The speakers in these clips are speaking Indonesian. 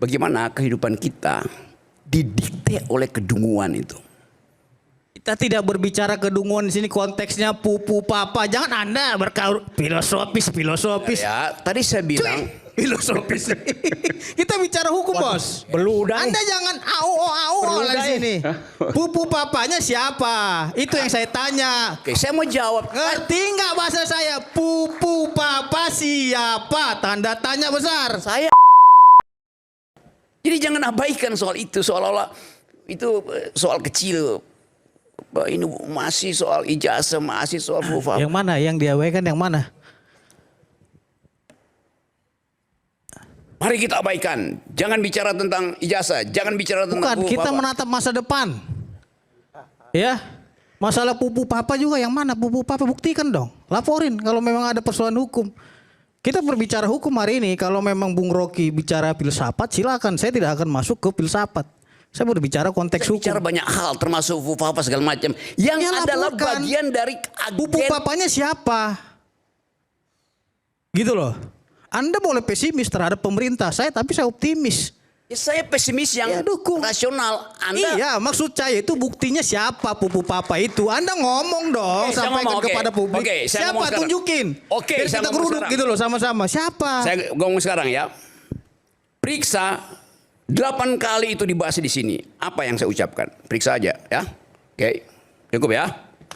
bagaimana kehidupan kita didikte oleh kedunguan itu. Kita tidak berbicara kedunguan di sini, konteksnya pupu papa. Jangan Anda berkaur filosofis. Ya, tadi saya bilang filosofis. Kita bicara hukum, Bos. Beludai. Anda jangan au di sini. Pupu papanya siapa? Itu yang saya tanya. oke, saya mau jawab. Ngerti nggak bahasa saya? Pupu papa siapa? Tanda tanya besar. Saya jadi jangan abaikan soal itu, seolah-olah itu soal kecil. Ini masih soal ijazah, masih soal fufa. Yang mana? Yang diabaikan yang mana? Mari kita abaikan. Jangan bicara tentang ijazah, jangan bicara tentang Bukan, kita fufa. menatap masa depan. Ya. Masalah pupu papa juga yang mana? Pupu papa buktikan dong. Laporin kalau memang ada persoalan hukum. Kita berbicara hukum hari ini. Kalau memang Bung Rocky bicara filsafat, silakan. Saya tidak akan masuk ke filsafat. Saya berbicara konteks Saya hukum. bicara banyak hal, termasuk fufa segala macam. Yang Ya, adalah laporkan. bagian dari Pupu agen. papanya siapa? Gitu loh. Anda boleh pesimis terhadap pemerintah saya, tapi saya optimis. Ya, saya pesimis yang Ya, dukung. rasional. Anda Iya, maksud saya itu buktinya siapa pupu papa itu. Anda ngomong dong, Oke, saya sampaikan ngomong, oke. kepada publik. Oke, saya ngomong Siapa? sekarang. Tunjukin. Oke, biar saya kita ngomong geruduk sekarang. gitu loh sama-sama. Siapa? Saya ngomong sekarang ya. Periksa 8 kali itu dibahas di sini. Apa yang saya ucapkan? Periksa aja ya. Oke. Cukup ya.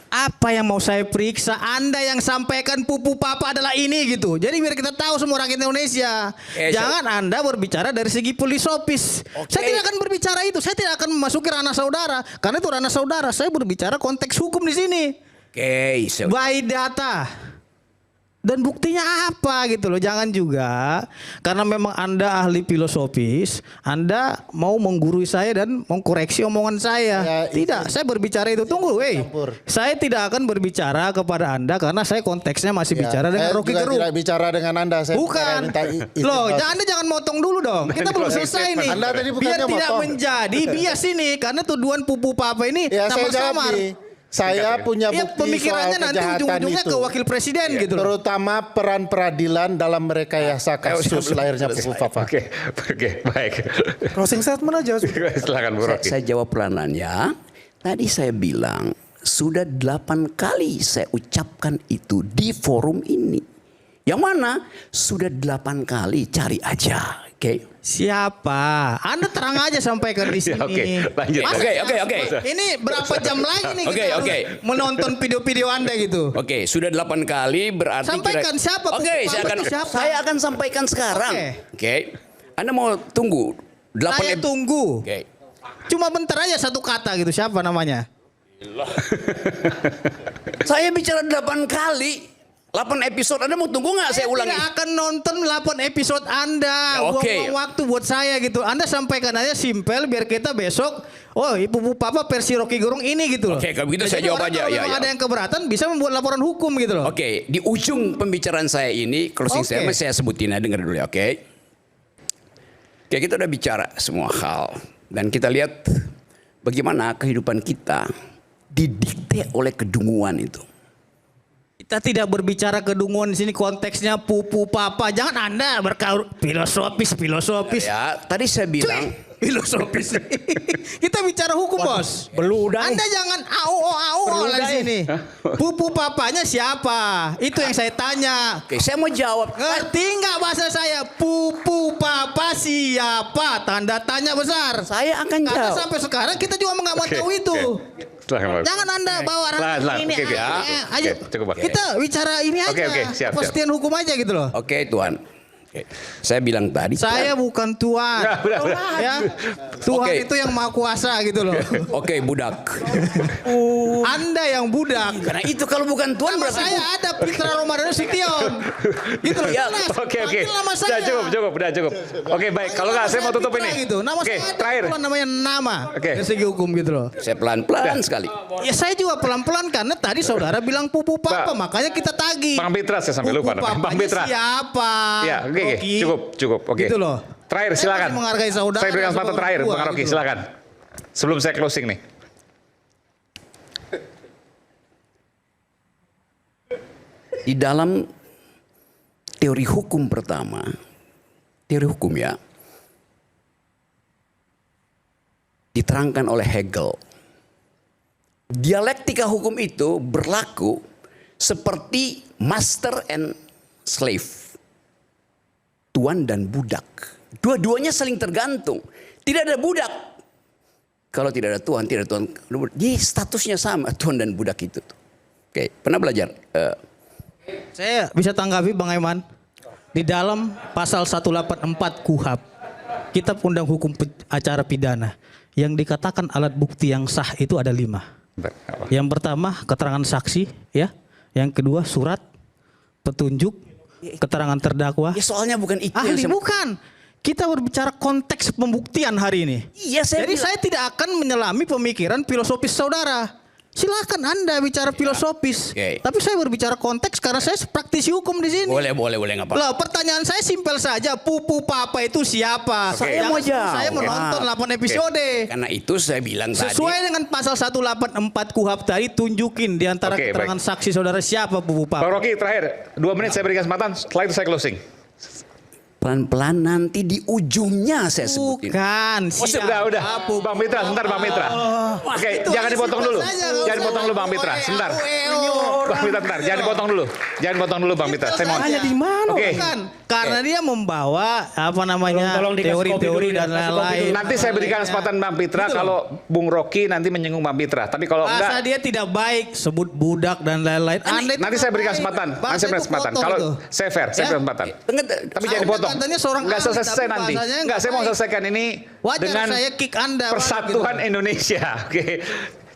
Apa yang mau saya periksa? Anda yang sampaikan pupu papa adalah ini gitu. Jadi biar kita tahu semua rakyat Indonesia. Jangan Anda berbicara dari segi filosofis. Oke. Saya tidak akan berbicara itu. Saya tidak akan memasuki ranah saudara. Karena itu ranah saudara. Saya berbicara konteks hukum di sini. Oke. By data. Dan buktinya apa gitu loh. Jangan juga karena memang Anda ahli filosofis, Anda mau menggurui saya dan mengkoreksi omongan saya. Ya, Tidak, saya berbicara itu. Tunggu, saya tidak akan berbicara kepada Anda karena saya konteksnya masih bicara dengan saya Rocky juga Gerung. tidak bicara dengan Anda. Saya Bukan. minta Loh, Anda jangan motong dulu dong. Kita belum selesai nih. Anda tadi Biar bukannya tidak motong. menjadi bias ini karena tuduhan pupu papa ini Ya, saya jawab samar-samar. nih. Saya punya Ya, bukti soal pemikirannya nanti kejahatan ujung-ujungnya itu. ke wakil presiden gitu loh. Terutama peran peradilan dalam merekayasa kasus lahirnya Pupu Papa. Oke, baik. Closing statement aja. Silakan Bu Rocky. Saya jawab pelan-pelan ya. Tadi saya bilang sudah 8 kali saya ucapkan itu di forum ini. Yang mana sudah 8 kali, cari aja. Oke. Siapa? Anda terang aja sampaikan di sini. Oke, lanjut. Masa Oke. Ini berapa jam lagi nih kita harus Oke. menonton video-video Anda gitu? Oke, sudah 8 kali berarti Sampaikan siapa? Oke, Siapa? saya akan sampaikan sekarang. Oke. Anda mau tunggu 8 Saya tunggu. Oke. Cuma bentar aja satu kata gitu. Siapa namanya? Saya bicara 8 kali. 8 episode. Anda mau tunggu nggak saya ulangi? Tidak akan nonton 8 episode Anda. Ya, oke. Buang-buang waktu buat saya gitu. Anda sampaikan aja simpel biar kita besok, oh ibu papa versi Rocky Gerung ini gitu loh. Oke, kalau begitu saya Jadi jawab orang aja. kalau Ya, memang ya. ada yang keberatan bisa membuat laporan hukum gitu loh. Oke, di ujung pembicaraan saya ini, closing Oke. statement saya sebutin ya, dengar dulu ya, oke? Oke, kita udah bicara semua hal. Dan kita lihat bagaimana kehidupan kita didikte oleh kedunguan itu. Kita tidak berbicara kedunguan di sini, konteksnya pupu papa. Jangan Anda berkaur filosofis. Ya, tadi saya bilang Filosofis. Kita bicara hukum, Bos. Beludai. Di jangan au di sini. Pupu papanya siapa? Itu yang saya tanya. oke, saya mau jawab. Ngerti nggak bahasa saya? Pupu papa siapa? Tanda tanya besar. Saya akan Karena jawab. sampai sekarang kita juga nggak mau tahu itu. Silakan, Pak. Jangan Anda bawa ranah Silakan, ini. oke. Ayo, Oke, cukup, Pak. kita bicara ini aja. Oke, siap. Kepastian hukum aja gitu loh. Oke, Tuhan. Oke. Saya bilang tadi. Saya bukan Tuhan. Udah. Ya. Tuhan Oke. itu yang maha kuasa gitu loh. Oke, budak. Anda yang budak. Karena itu kalau bukan Tuhan Nama berarti saya ada Pitra Romadhon Sution. Gitu loh. Ya, Jelas. Oke. Panggil nama saya. Udah cukup. Oke, baik. Kalau nggak saya mau tutup Pitra ini. Gitu. Nama Oke, saya ada. terakhir. Bukan namanya nama. Oke. Dari segi hukum gitu loh. saya pelan-pelan sekali. Ya saya juga pelan-pelan karena tadi saudara bilang pupu papa, Pak. makanya kita tagih. Bang Pitra, saya sampai lupa namanya. Bang Pitra. Siapa? Ya, oke. Rocky. Cukup. Oke. Gitu loh. Terakhir, Saya silakan. masih menghargai saudara Saya berikan sebagai kesempatan terakhir, orang tua, Bang Rocky, gitu. silakan. Sebelum saya closing nih. Di dalam teori hukum pertama, teori hukum ya, diterangkan oleh Hegel. Dialektika hukum itu berlaku seperti master and slave. Tuan dan budak. Dua-duanya saling tergantung. Tidak ada budak kalau tidak ada tuan, tidak ada tuan. Jadi statusnya sama, tuan dan budak itu. Oke, pernah belajar? Saya bisa tanggapi Bang Aiman. Di dalam pasal 184 KUHP, Kitab Undang Hukum Acara Pidana, yang dikatakan alat bukti yang sah itu ada 5. Yang pertama keterangan saksi, ya. Yang kedua surat, petunjuk, keterangan terdakwa. Ya soalnya bukan itu. Ahli bukan. Kita berbicara konteks pembuktian hari ini. Iya, Jadi saya tidak akan menyelami pemikiran filosofis saudara. Silakan Anda bicara filosofis. Oke. Tapi saya berbicara konteks karena saya praktisi hukum di sini. Boleh nggak apa. Lah pertanyaan saya simpel saja. Pupu Papa itu siapa? Saya mau jawab. Saya menonton 8 episode. Karena itu saya bilang Sesuai tadi. dengan pasal 184 KUHP tadi, tunjukin di antara Oke, keterangan saksi saudara siapa Pupu Bang Papa. Rocky terakhir 2 menit saya berikan kesempatan. Setelah itu saya closing. Pelan-pelan nanti di ujungnya saya sebutin. Bukan. Oh, udah. Bang Mitra, sebentar Bang Mitra. Oke, itu jangan aja dipotong dulu. simpel saja, Jangan nggak dipotong usah dulu Bang Mitra, sebentar. Bang Mitra, bentar. Jangan dipotong dulu. Jangan potong dulu Bang Mitra. Saya mau. Hanya di mana? Oke. Bukan. Karena dia membawa apa namanya Tolong dikasih kopi teori-teori dulu, dan kasih kopi lain-lain. Nanti saya berikan kesempatan Bang Mitra Gitu loh. kalau Bung Rocky nanti menyinggung Bang Mitra. Tapi kalau Masa enggak, dia tidak baik sebut budak dan lain-lain. Anda itu nanti saya berikan baik. kesempatan. Bangsa Nanti saya berikan itu kesempatan. kotor Kalau itu. saya fair, saya Ya? berikan kesempatan. Tapi jangan Anda dipotong. katanya seorang Enggak ahli, selesai tapi nanti. bahasanya Enggak, saya mau baik. selesaikan ini Wajar dengan saya kick Anda. Persatuan gitu. Indonesia. Oke.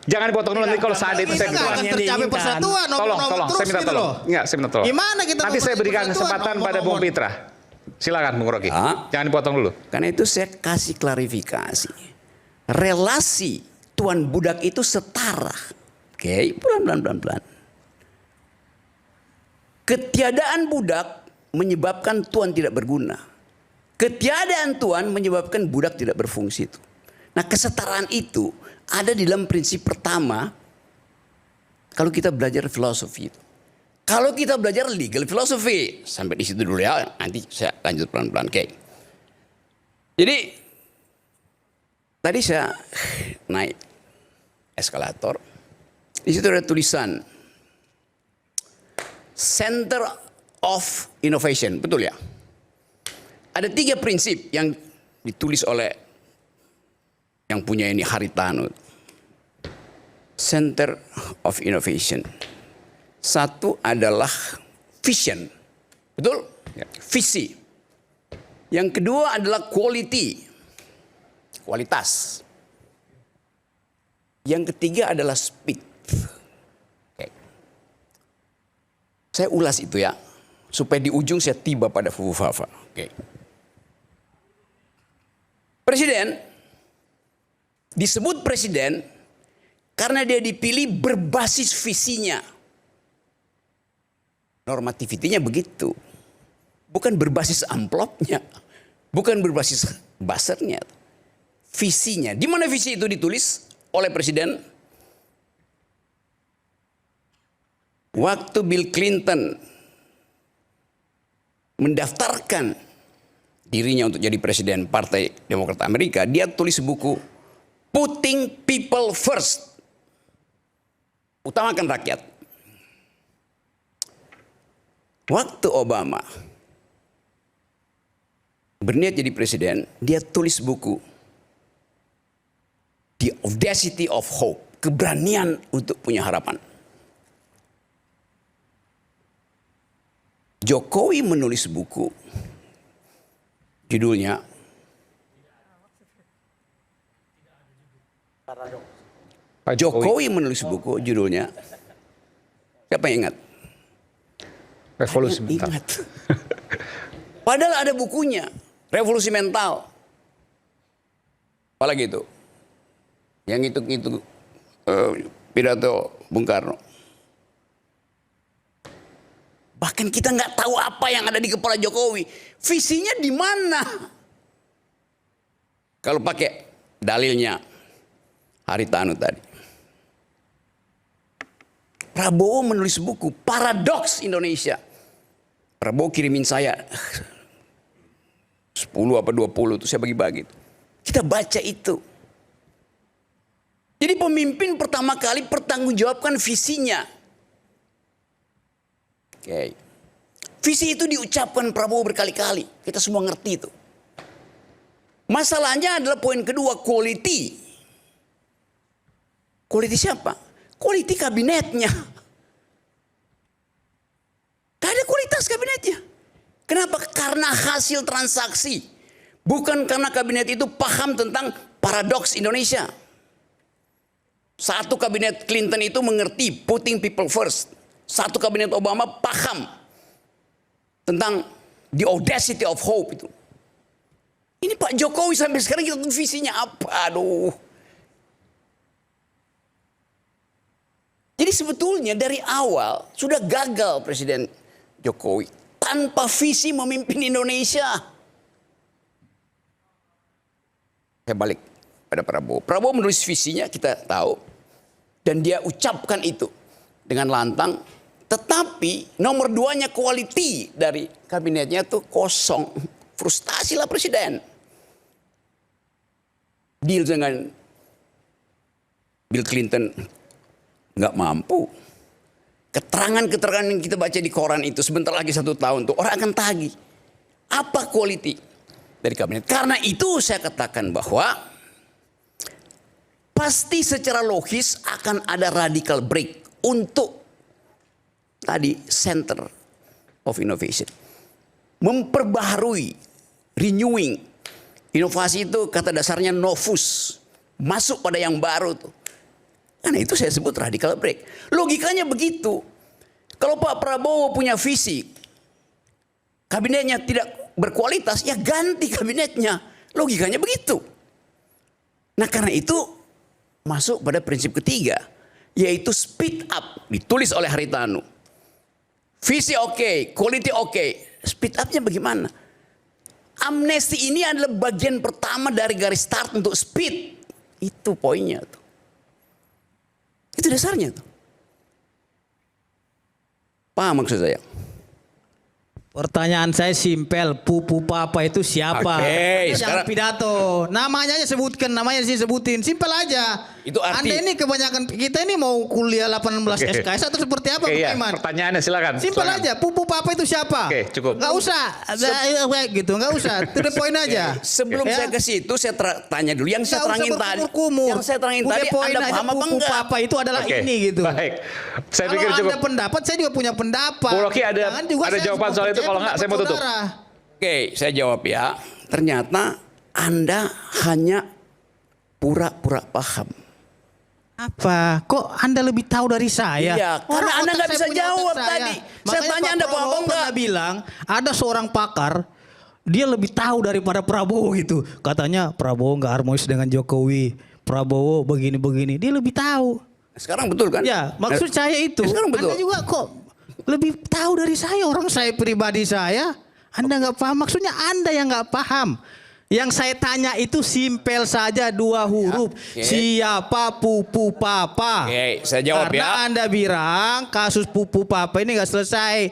Jangan dipotong dulu nanti kalau saat itu saya Kita nggak akan bilang. tercapai persatuan. Tolong, saya minta tolong. Enggak, saya minta tolong. Gimana kita Nanti saya memperbaiki berikan persatuan, kesempatan pada Bung ngomong-ngomong. Mitra. Silakan Bung Rocky. Ah. Jangan dipotong dulu. Karena itu saya kasih klarifikasi. Relasi tuan budak itu setara. Oke, pelan-pelan. Ketiadaan budak menyebabkan tuan tidak berguna. Ketiadaan tuan menyebabkan budak tidak berfungsi itu. Nah, kesetaraan itu ada di dalam prinsip pertama kalau kita belajar filosofi itu. Kalau kita belajar legal philosophy, sampai di situ dulu ya, nanti saya lanjut pelan-pelan. Oke. Jadi tadi saya naik eskalator, di situ ada tulisan Center of Innovation, betul ya? Ada 3 prinsip yang ditulis oleh yang punya ini Haritanu. Center of Innovation. Satu adalah vision. Betul? Ya. Visi. Yang kedua adalah quality. Kualitas. Yang ketiga adalah speed. Oke. Saya ulas itu ya. Supaya di ujung saya tiba pada Fufufafa. Oke. Presiden disebut presiden karena dia dipilih berbasis visinya. Normativitinya begitu. Bukan berbasis amplopnya. Bukan berbasis buzzernya. Visinya. Di mana visi itu ditulis oleh presiden? Waktu Bill Clinton mendaftarkan dirinya untuk jadi presiden Partai Demokrat Amerika, dia tulis buku Putting People First. Utamakan rakyat. Waktu Obama berniat jadi presiden, dia tulis buku The Audacity of Hope, keberanian untuk punya harapan. Jokowi menulis buku, judulnya Pak Jokowi menulis buku, judulnya siapa yang ingat? Revolusi mental. Ingat. Padahal ada bukunya, Revolusi Mental. Apalagi itu? Yang itu pidato Bung Karno. Bahkan kita nggak tahu apa yang ada di kepala Jokowi. Visinya di mana? Kalau pakai dalilnya Haritanu tadi. Prabowo menulis buku Paradoks Indonesia. Prabowo kirimin saya 10 apa 20 itu saya bagi-bagi. Kita baca itu. Jadi pemimpin pertama kali pertanggungjawabkan visinya. Oke. Visi itu diucapkan Prabowo berkali-kali. Kita semua ngerti itu. Masalahnya adalah poin kedua, quality. Quality siapa? Quality kabinetnya. Gak ada kualitas kabinetnya. Kenapa? Karena hasil transaksi. Bukan karena kabinet itu paham tentang paradoks Indonesia. Satu kabinet Clinton itu mengerti putting people first. Satu kabinet Obama paham tentang the audacity of hope itu. Ini Pak Jokowi sampai sekarang kita tunggu visinya apa? Aduh. Jadi sebetulnya dari awal sudah gagal Presiden Jokowi tanpa visi memimpin Indonesia. Saya balik pada Prabowo. Prabowo menulis visinya, kita tahu, dan dia ucapkan itu dengan lantang. Tetapi nomor 2-nya quality dari kabinetnya tuh kosong. Frustasi lah Presiden. Deal dengan Bill Clinton nggak mampu. Keterangan-keterangan yang kita baca di koran itu sebentar lagi 1 tahun tuh orang akan tagih. Apa quality dari kabinet? Karena itu saya katakan bahwa pasti secara logis akan ada radical break untuk tadi center of innovation. Memperbaharui, renewing. Inovasi itu kata dasarnya novus. Masuk pada yang baru tuh. Karena itu saya sebut radical break. Logikanya begitu. Kalau Pak Prabowo punya visi, kabinetnya tidak berkualitas, ya ganti kabinetnya. Logikanya begitu. Nah karena itu masuk pada prinsip ketiga, yaitu speed up. Ditulis oleh Haritanu. Visi oke, quality oke. Speed upnya bagaimana? Amnesti ini adalah bagian pertama dari garis start untuk speed. Itu poinnya tuh. Itu dasarnya tuh. Paham maksud saya? Pertanyaan saya simpel, Pupu Papa itu siapa? Oke, Jangan sekarang pidato. Namanya aja sebutkan, namanya sih sebutin. Simpel aja. Itu arti- Anda ini kebanyakan, kita ini mau kuliah 18 Oke. SKS atau seperti apa? Oke, Pak iya. Iman? Pertanyaannya silakan. Simpel Silakan. aja, Pupu Papa itu siapa? Oke, cukup. Nggak usah, gitu, nggak usah. To the point aja. Sebelum Ya. saya ke situ, saya tanya dulu. Yang saya Nggak usah terangin tadi, berkumur-kumur. yang saya terangin To the tadi, point Anda aja, paham apa Pupu enggak? Papa itu adalah Oke, ini gitu. Baik. Saya Kalau pikir cukup. Anda pendapat, saya juga punya pendapat. Bu Rocky ada Jangan juga saya jawaban soal itu, percaya kalau nggak saya mau pendapat tutup. saudara. Oke, saya jawab ya. Ternyata Anda hanya pura-pura paham. Apa? Kok Anda lebih tahu dari saya? Iya, karena Anda otak nggak saya bisa punya jawab otak saya. tadi. Saya Makanya tanya Pak Anda paham Prabowo apa enggak? pernah bilang ada seorang pakar, dia lebih tahu daripada Prabowo gitu. Katanya Prabowo nggak harmonis dengan Jokowi. Prabowo begini-begini. Dia lebih tahu. Sekarang betul kan? Ya, maksud saya itu. Sekarang betul. Anda juga kok lebih tahu dari saya. Orang saya pribadi saya. Anda nggak paham. Maksudnya Anda yang nggak paham. Yang saya tanya itu simpel saja 2 huruf. Oke. Siapa Pupu Papa? Oke, saya jawab Karena ya. Anda bilang kasus Pupu Papa ini nggak selesai.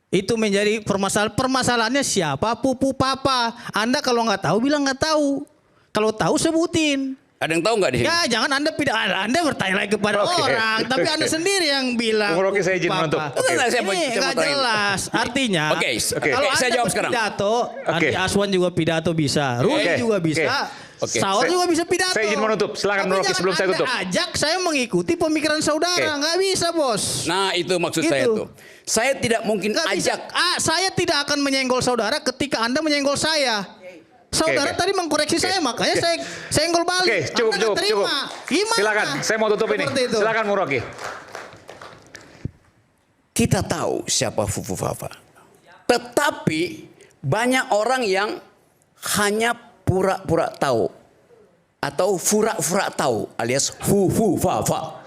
Itu menjadi permasalahannya siapa Pupu Papa. Anda kalau nggak tahu bilang nggak tahu. Kalau tahu sebutin. Ada yang tahu nggak di sini? Ya jangan Anda bertanya lagi kepada orang. Tapi Anda sendiri yang bilang. Bung Rocky, saya izin Papa. menutup. Oke. Saya mau- Ini saya mau nggak tanya. jelas. Artinya. Oke, Kalau saya Anda jawab sekarang. pidato, Oke. Andi Aswan juga pidato bisa. Ruli Oke. juga bisa. Oke. Saud Saya- juga bisa pidato. saya izin menutup. Silakan, Tapi Bung Rocky, jangan sebelum saya Anda tutup. ajak saya mengikuti pemikiran saudara. Oke. Nggak bisa bos. Nah itu maksud Gitu. saya tuh. Saya tidak mungkin Nggak bisa. ajak. Saya tidak akan menyenggol saudara ketika Anda menyenggol saya. Saudara Oke. tadi mengkoreksi saya, makanya saya senggol balik. Oke, cukup, Anda nggak cukup, terima. cukup. Gimana? Silakan, saya mau tutup ini. Seperti itu. Silakan Bung Rocky. Kita tahu siapa Fufu Fafa. Tetapi banyak orang yang hanya pura-pura tahu. Atau fura-fura tahu alias Fufu Fafa.